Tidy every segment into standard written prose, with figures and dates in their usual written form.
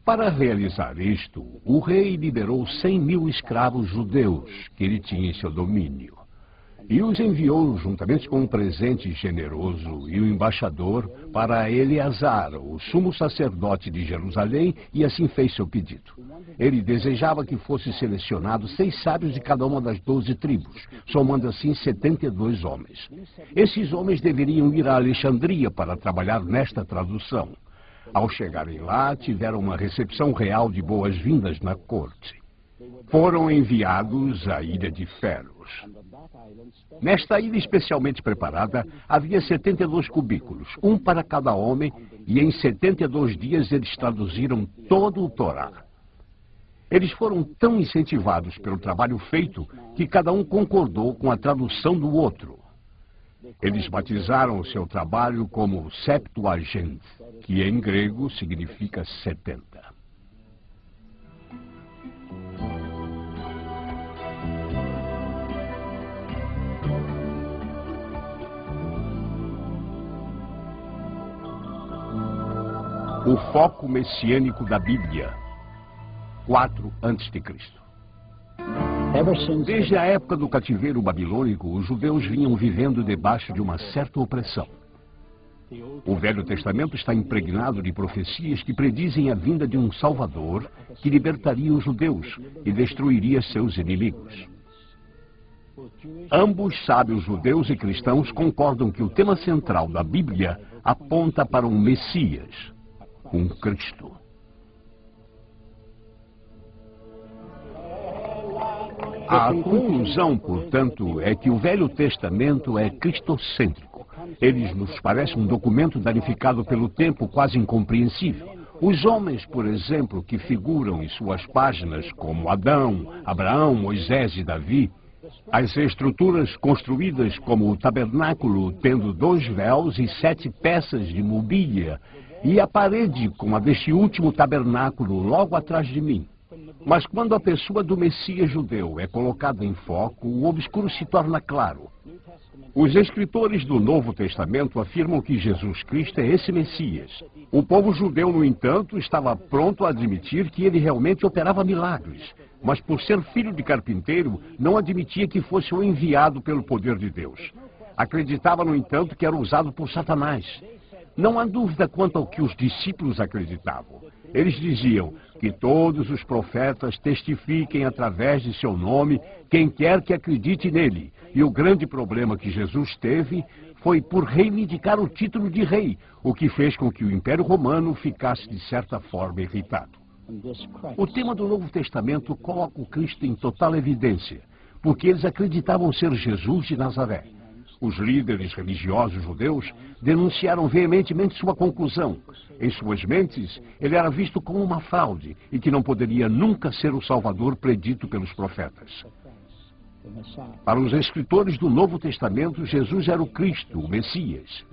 Para realizar isto, o rei liberou 100.000 escravos judeus que ele tinha em seu domínio e os enviou juntamente com um presente generoso e o embaixador para Eleazar, o sumo sacerdote de Jerusalém, e assim fez seu pedido. Ele desejava que fosse selecionado 6 sábios de cada uma das 12 tribos, somando assim 72 homens. Esses homens deveriam ir a Alexandria para trabalhar nesta tradução. Ao chegarem lá, tiveram uma recepção real de boas-vindas na corte. Foram enviados à Ilha de Feros. Nesta ilha especialmente preparada, havia 72 cubículos, um para cada homem, e em 72 dias eles traduziram todo o Torá. Eles foram tão incentivados pelo trabalho feito que cada um concordou com a tradução do outro. Eles batizaram o seu trabalho como Septuagint, que em grego significa 70. O foco messiânico da Bíblia, 4 a.C. Desde a época do cativeiro babilônico, os judeus vinham vivendo debaixo de uma certa opressão. O Velho Testamento está impregnado de profecias que predizem a vinda de um Salvador que libertaria os judeus e destruiria seus inimigos. Ambos sábios judeus e cristãos concordam que o tema central da Bíblia aponta para um Messias, um Cristo. A conclusão, portanto, é que o Velho Testamento é cristocêntrico. Ele nos parece um documento danificado pelo tempo, quase incompreensível. Os homens, por exemplo, que figuram em suas páginas, como Adão, Abraão, Moisés e Davi, as estruturas construídas como o tabernáculo, tendo 2 véus e 7 peças de mobília, e a parede como a deste último tabernáculo logo atrás de mim. Mas quando a pessoa do Messias judeu é colocada em foco, o obscuro se torna claro. Os escritores do Novo Testamento afirmam que Jesus Cristo é esse Messias. O povo judeu, no entanto, estava pronto a admitir que ele realmente operava milagres, mas por ser filho de carpinteiro, não admitia que fosse o enviado pelo poder de Deus. Acreditava, no entanto, que era usado por Satanás. Não há dúvida quanto ao que os discípulos acreditavam. Eles diziam que todos os profetas testifiquem através de seu nome quem quer que acredite nele. E o grande problema que Jesus teve foi por reivindicar o título de rei, o que fez com que o Império Romano ficasse de certa forma irritado. O tema do Novo Testamento coloca o Cristo em total evidência, porque eles acreditavam ser Jesus de Nazaré. Os líderes religiosos judeus denunciaram veementemente sua conclusão. Em suas mentes, ele era visto como uma fraude e que não poderia nunca ser o Salvador predito pelos profetas. Para os escritores do Novo Testamento, Jesus era o Cristo, o Messias.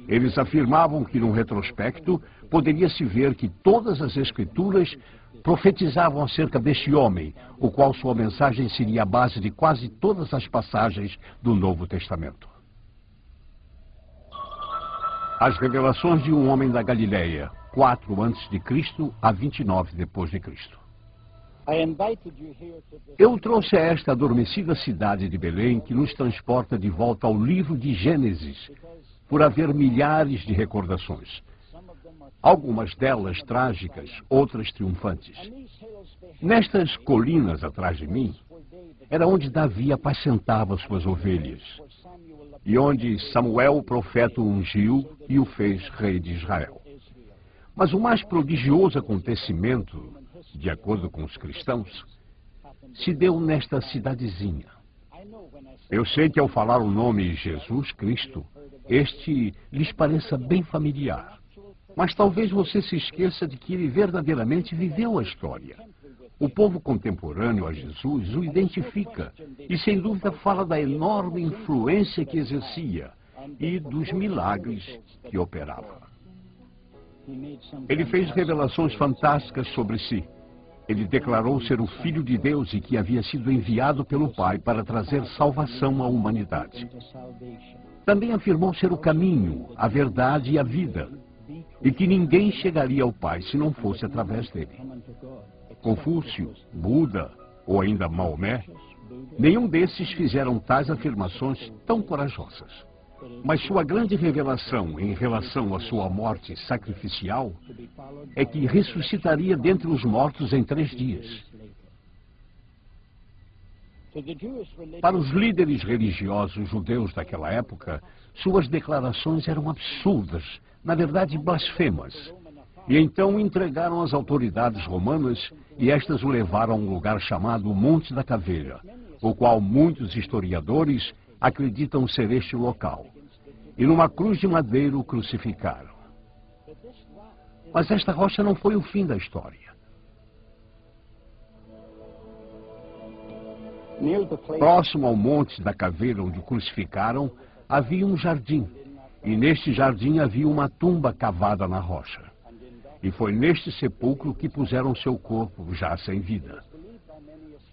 Eles afirmavam que, num retrospecto, poderia-se ver que todas as Escrituras profetizavam acerca deste homem, o qual sua mensagem seria a base de quase todas as passagens do Novo Testamento. As revelações de um homem da Galileia, 4 a.C. a 29 depois de Cristo. Eu trouxe a esta adormecida cidade de Belém que nos transporta de volta ao livro de Gênesis, por haver milhares de recordações. Algumas delas trágicas, outras triunfantes. Nestas colinas atrás de mim, era onde Davi apacentava suas ovelhas, e onde Samuel, o profeta, o ungiu e o fez rei de Israel. Mas o mais prodigioso acontecimento, de acordo com os cristãos, se deu nesta cidadezinha. Eu sei que ao falar o nome Jesus Cristo, este lhes pareça bem familiar. Mas talvez você se esqueça de que ele verdadeiramente viveu a história. O povo contemporâneo a Jesus o identifica e, sem dúvida, fala da enorme influência que exercia e dos milagres que operava. Ele fez revelações fantásticas sobre si. Ele declarou ser o Filho de Deus e que havia sido enviado pelo Pai para trazer salvação à humanidade. Também afirmou ser o caminho, a verdade e a vida. e que ninguém chegaria ao Pai se não fosse através dele. Confúcio, Buda ou ainda Maomé, nenhum desses fizeram tais afirmações tão corajosas. Mas sua grande revelação em relação à sua morte sacrificial é que ressuscitaria dentre os mortos em 3 dias. Para os líderes religiosos judeus daquela época, suas declarações eram absurdas, na verdade blasfemas. E então entregaram às autoridades romanas e estas o levaram a um lugar chamado Monte da Caveira, o qual muitos historiadores acreditam ser este local. E numa cruz de madeira o crucificaram. Mas esta rocha não foi o fim da história. Próximo ao Monte da Caveira onde o crucificaram, havia um jardim. E neste jardim havia uma tumba cavada na rocha. E foi neste sepulcro que puseram seu corpo, já sem vida.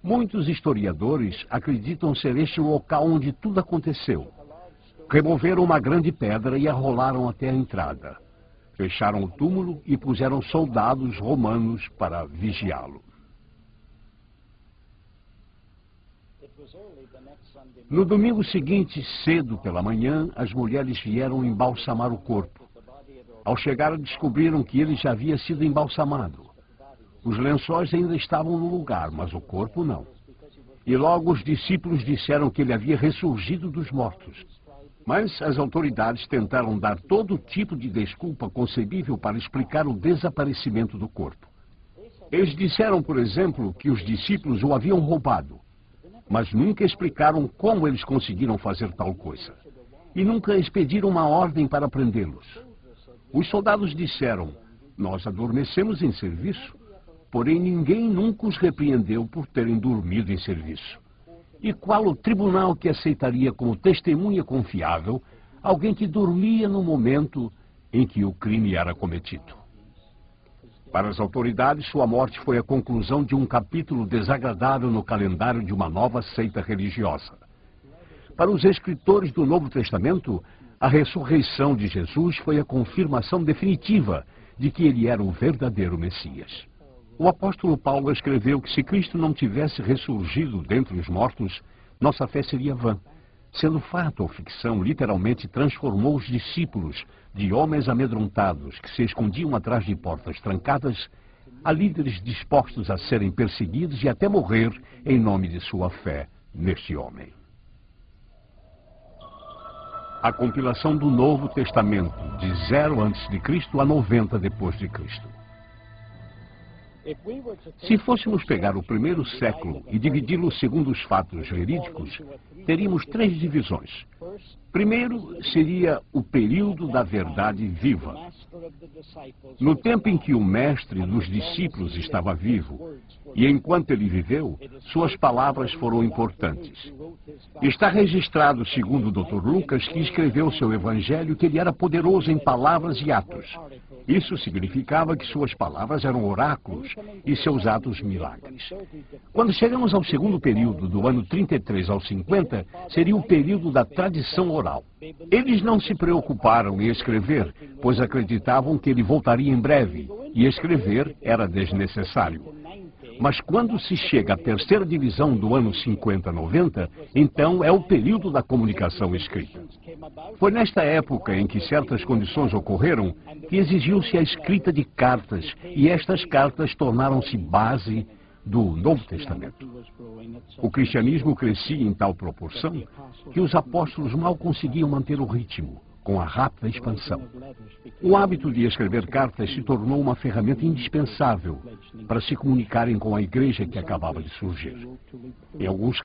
Muitos historiadores acreditam ser este o local onde tudo aconteceu. Removeram uma grande pedra e a rolaram até a entrada. Fecharam o túmulo e puseram soldados romanos para vigiá-lo. No domingo seguinte, cedo pela manhã, as mulheres vieram embalsamar o corpo. Ao chegar, descobriram que ele já havia sido embalsamado. Os lençóis ainda estavam no lugar, mas o corpo não. E logo os discípulos disseram que ele havia ressurgido dos mortos. Mas as autoridades tentaram dar todo tipo de desculpa concebível para explicar o desaparecimento do corpo. Eles disseram, por exemplo, que os discípulos o haviam roubado, mas nunca explicaram como eles conseguiram fazer tal coisa. E nunca expediram uma ordem para prendê-los. Os soldados disseram: nós adormecemos em serviço, porém ninguém nunca os repreendeu por terem dormido em serviço. E qual o tribunal que aceitaria como testemunha confiável alguém que dormia no momento em que o crime era cometido? Para as autoridades, sua morte foi a conclusão de um capítulo desagradável no calendário de uma nova seita religiosa. Para os escritores do Novo Testamento, a ressurreição de Jesus foi a confirmação definitiva de que ele era o verdadeiro Messias. O apóstolo Paulo escreveu que se Cristo não tivesse ressurgido dentre os mortos, nossa fé seria vã. Sendo fato ou ficção, literalmente transformou os discípulos de homens amedrontados que se escondiam atrás de portas trancadas a líderes dispostos a serem perseguidos e até morrer em nome de sua fé neste homem. A compilação do Novo Testamento, de 0 a.C. a 90 depois de Cristo. Se fôssemos pegar o primeiro século e dividi-lo segundo os fatos verídicos, teríamos 3 divisões. Primeiro seria o período da verdade viva. No tempo em que o mestre dos discípulos estava vivo, e enquanto ele viveu, suas palavras foram importantes. Está registrado, segundo o Dr. Lucas, que escreveu seu evangelho, que ele era poderoso em palavras e atos. Isso significava que suas palavras eram oráculos e seus atos milagres. Quando chegamos ao segundo período, do ano 33 ao 50, seria o período da tradição oral. Eles não se preocuparam em escrever, pois acreditavam que ele voltaria em breve, e escrever era desnecessário. Mas quando se chega à terceira divisão do ano 50-90, então é o período da comunicação escrita. Foi nesta época em que certas condições ocorreram que exigiu-se a escrita de cartas, e estas cartas tornaram-se base do Novo Testamento. O cristianismo crescia em tal proporção que os apóstolos mal conseguiam manter o ritmo, com a rápida expansão. O hábito de escrever cartas se tornou uma ferramenta indispensável para se comunicarem com a igreja que acabava de surgir. Em alguns